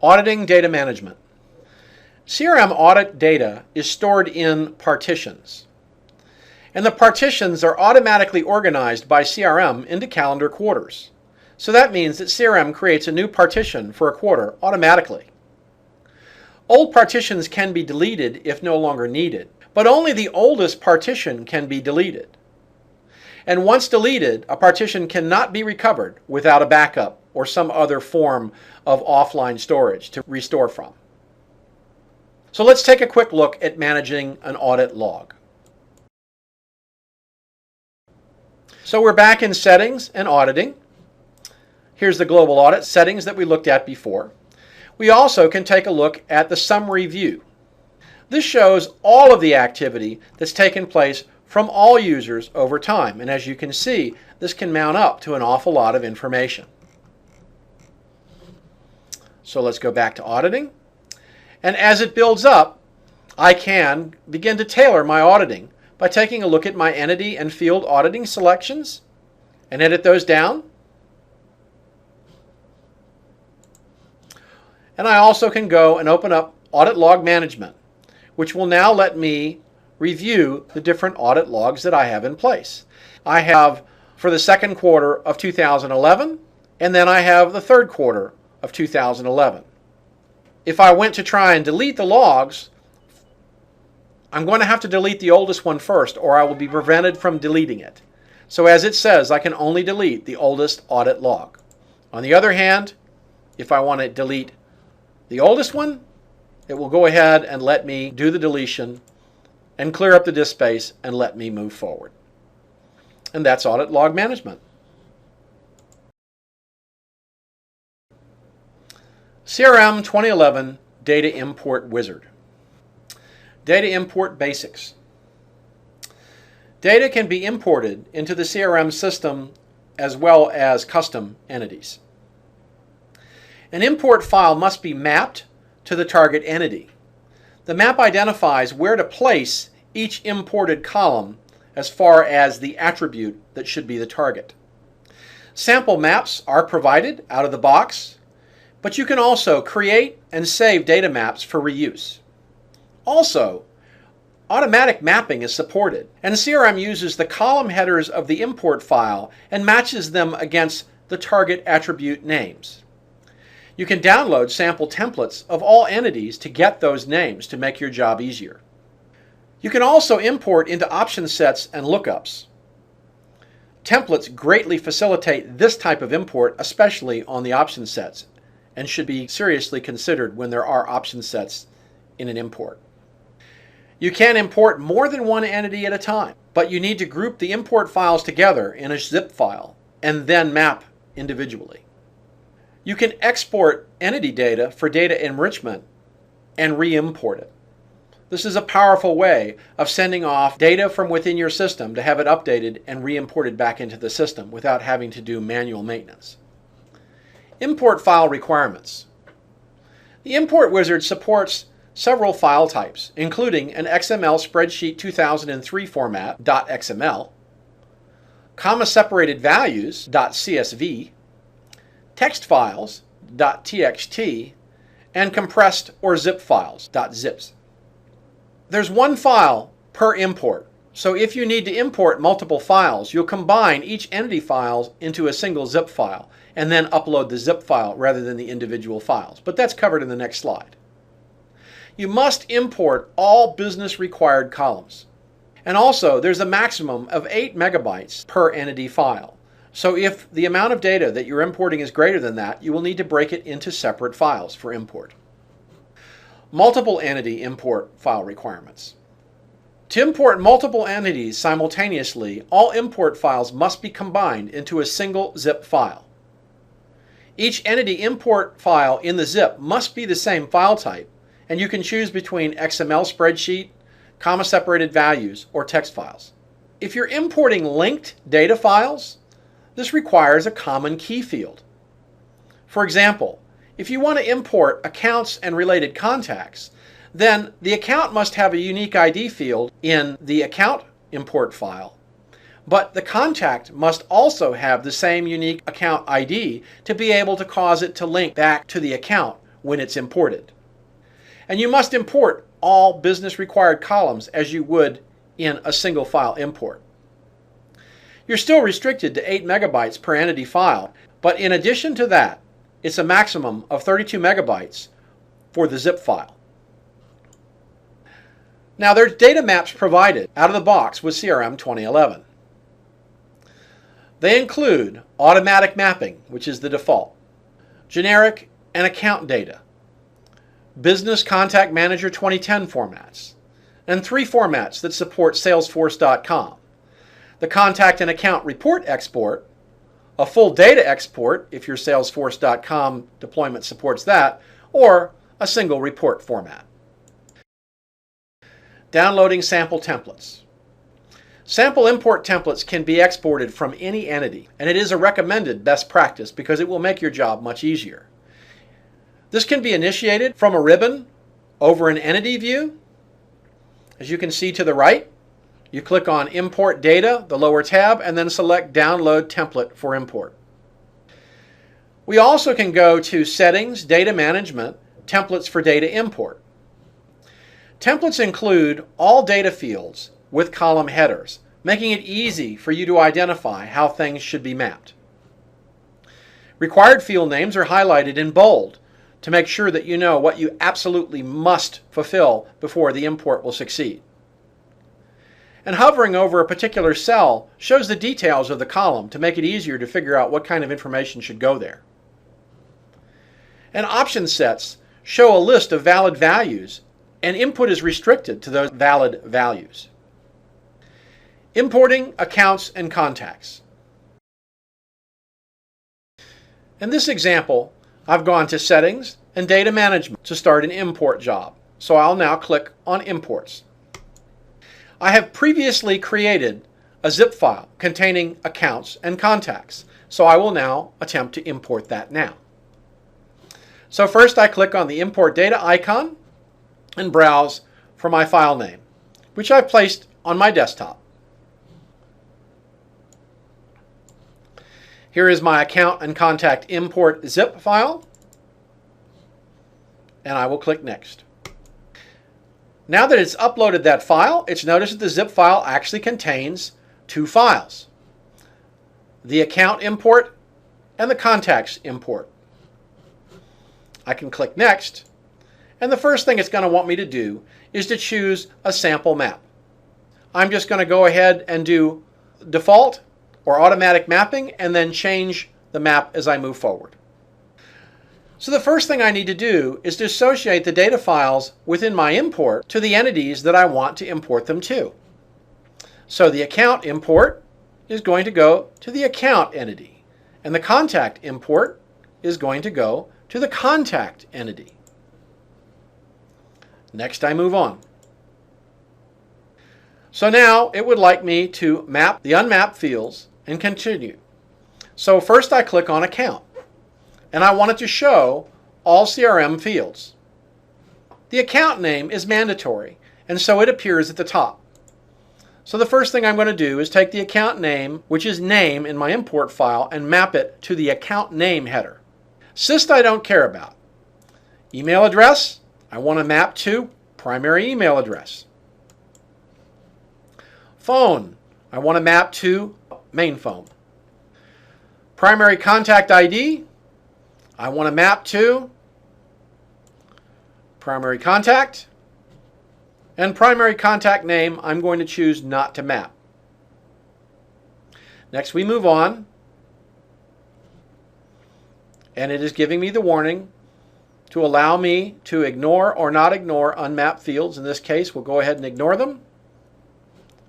Auditing data management. CRM audit data is stored in partitions, and the partitions are automatically organized by CRM into calendar quarters. So that means that CRM creates a new partition for a quarter automatically. Old partitions can be deleted if no longer needed, but only the oldest partition can be deleted. And once deleted, a partition cannot be recovered without a backup or some other form of offline storage to restore from. So let's take a quick look at managing an audit log. So we're back in Settings and Auditing. Here's the global audit settings that we looked at before. We also can take a look at the summary view. This shows all of the activity that's taken place from all users over time. And as you can see, this can mount up to an awful lot of information. So let's go back to auditing. And as it builds up, I can begin to tailor my auditing by taking a look at my entity and field auditing selections and edit those down. And I also can go and open up Audit Log Management, which will now let me review the different audit logs that I have in place. I have for the second quarter of 2011, and then I have the third quarter of 2011. If I went to try and delete the logs, I'm going to have to delete the oldest one first, or I will be prevented from deleting it. So as it says, I can only delete the oldest audit log. On the other hand, if I want to delete the oldest one, it will go ahead and let me do the deletion and clear up the disk space and let me move forward. And that's Audit Log Management. CRM 2011 Data Import Wizard. Data Import Basics. Data can be imported into the CRM system as well as custom entities. An import file must be mapped to the target entity. The map identifies where to place each imported column as far as the attribute that should be the target. Sample maps are provided out of the box, but you can also create and save data maps for reuse. Also, automatic mapping is supported, and CRM uses the column headers of the import file and matches them against the target attribute names. You can download sample templates of all entities to get those names to make your job easier. You can also import into option sets and lookups. Templates greatly facilitate this type of import, especially on the option sets, and should be seriously considered when there are option sets in an import. You can import more than one entity at a time, but you need to group the import files together in a zip file and then map individually. You can export entity data for data enrichment and re-import it. This is a powerful way of sending off data from within your system to have it updated and re-imported back into the system without having to do manual maintenance. Import file requirements. The Import Wizard supports several file types, including an XML spreadsheet 2003 format .xml, comma-separated values .csv, text files .txt, and compressed or zip files .zips. There's one file per import, so if you need to import multiple files, you'll combine each entity file into a single zip file and then upload the zip file rather than the individual files. But that's covered in the next slide. You must import all business required columns. And also, there's a maximum of 8 megabytes per entity file. So if the amount of data that you're importing is greater than that, you will need to break it into separate files for import. Multiple entity import file requirements. To import multiple entities simultaneously, all import files must be combined into a single zip file. Each entity import file in the zip must be the same file type, and you can choose between XML spreadsheet, comma-separated values, or text files. If you're importing linked data files, this requires a common key field. For example, if you want to import accounts and related contacts, then the account must have a unique ID field in the account import file, but the contact must also have the same unique account ID to be able to cause it to link back to the account when it's imported. And you must import all business required columns as you would in a single file import. You're still restricted to 8 megabytes per entity file, but in addition to that, it's a maximum of 32 megabytes for the zip file. Now there's data maps provided out of the box with CRM 2011. They include automatic mapping, which is the default, generic and account data, Business Contact Manager 2010 formats, and 3 formats that support Salesforce.com. The contact and account report export, a full data export if your Salesforce.com deployment supports that, or a single report format. Downloading sample templates. Sample import templates can be exported from any entity, and it is a recommended best practice because it will make your job much easier. This can be initiated from a ribbon over an entity view. As you can see to the right, you click on Import Data, the lower tab, and then select Download Template for import. We also can go to Settings, Data Management, Templates for Data Import. Templates include all data fields with column headers, making it easy for you to identify how things should be mapped. Required field names are highlighted in bold to make sure that you know what you absolutely must fulfill before the import will succeed. And hovering over a particular cell shows the details of the column to make it easier to figure out what kind of information should go there. And option sets show a list of valid values, and input is restricted to those valid values. Importing accounts and contacts. In this example, I've gone to Settings and Data Management to start an import job, so I'll now click on Imports. I have previously created a zip file containing accounts and contacts, so I will now attempt to import that now. So first I click on the Import Data icon and browse for my file name, which I've placed on my desktop. Here is my account and contact import zip file, and I will click Next. Now that it's uploaded that file, it's noticed that the zip file actually contains 2 files, the account import and the contacts import. I can click Next, and the first thing it's going to want me to do is to choose a sample map. I'm just going to go ahead and do default or automatic mapping and then change the map as I move forward. So the first thing I need to do is to associate the data files within my import to the entities that I want to import them to. So the account import is going to go to the account entity, and the contact import is going to go to the contact entity. Next, I move on. So now it would like me to map the unmapped fields and continue. So first I click on Account, and I want it to show all CRM fields. The account name is mandatory, and so it appears at the top. So the first thing I'm going to do is take the account name, which is name in my import file, and map it to the account name header. SYST I don't care about. Email address, I want to map to primary email address. Phone, I want to map to main phone. Primary contact ID, I want to map to primary contact. And primary contact name, I'm going to choose not to map. Next we move on, and it is giving me the warning to allow me to ignore or not ignore unmapped fields. In this case, we'll go ahead and ignore them.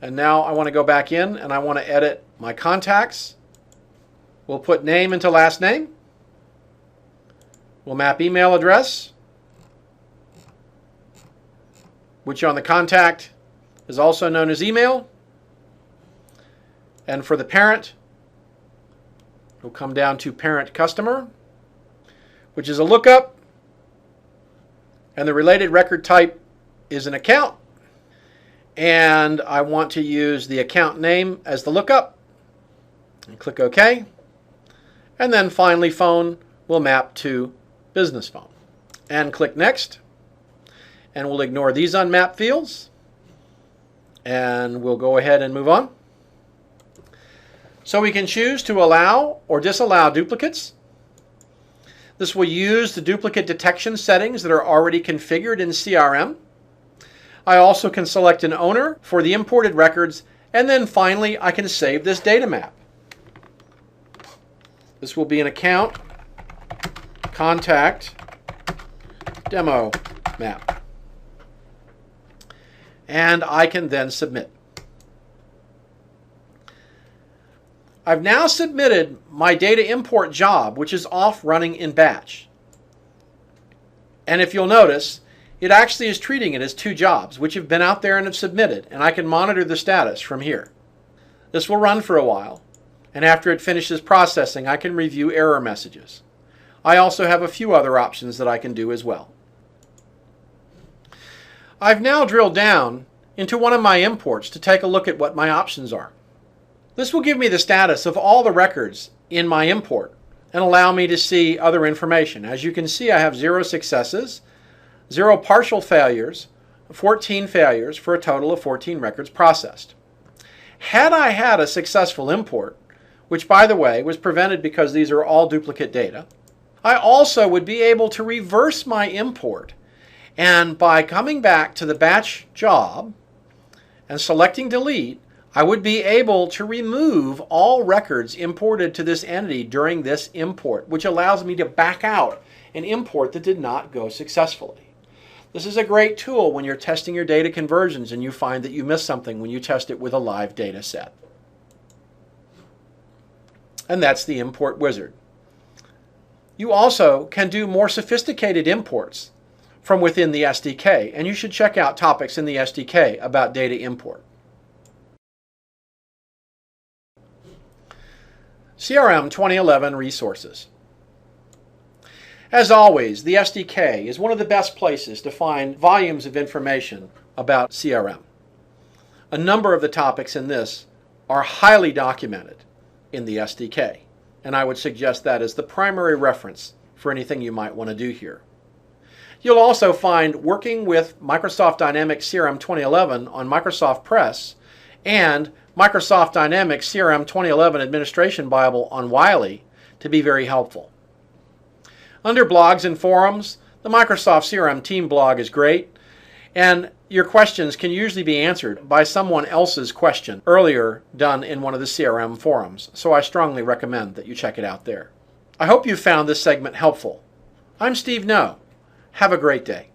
And now I want to go back in and I want to edit my contacts. We'll put name into last name. We'll map email address, which on the contact is also known as email. And for the parent, we'll come down to parent customer, which is a lookup. And the related record type is an account. And I want to use the account name as the lookup. And click OK. And then finally phone will map to business phone. and click Next. And we'll ignore these unmapped fields. And we'll go ahead and move on. So we can choose to allow or disallow duplicates. This will use the duplicate detection settings that are already configured in CRM. I also can select an owner for the imported records, and then finally I can save this data map. This will be an account contact demo map. And I can then submit. I've now submitted my data import job, which is off running in batch. And if you'll notice, it actually is treating it as two jobs, which have been out there and have submitted, and I can monitor the status from here. This will run for a while, and after it finishes processing, I can review error messages. I also have a few other options that I can do as well. I've now drilled down into one of my imports to take a look at what my options are. This will give me the status of all the records in my import and allow me to see other information. As you can see, I have 0 successes, 0 partial failures, 14 failures for a total of 14 records processed. Had I had a successful import, which by the way was prevented because these are all duplicate data, I also would be able to reverse my import, and by coming back to the batch job and selecting delete, I would be able to remove all records imported to this entity during this import, which allows me to back out an import that did not go successfully. This is a great tool when you're testing your data conversions and you find that you miss something when you test it with a live data set. And that's the import wizard. You also can do more sophisticated imports from within the SDK, and you should check out topics in the SDK about data import. CRM 2011 resources. As always, the SDK is one of the best places to find volumes of information about CRM. A number of the topics in this are highly documented in the SDK, and I would suggest that as the primary reference for anything you might want to do here. You'll also find Working with Microsoft Dynamics CRM 2011 on Microsoft Press and Microsoft Dynamics CRM 2011 Administration Bible on Wiley to be very helpful. Under blogs and forums, the Microsoft CRM team blog is great, and your questions can usually be answered by someone else's question earlier done in one of the CRM forums, so I strongly recommend that you check it out there. I hope you found this segment helpful. I'm Steve No. Have a great day.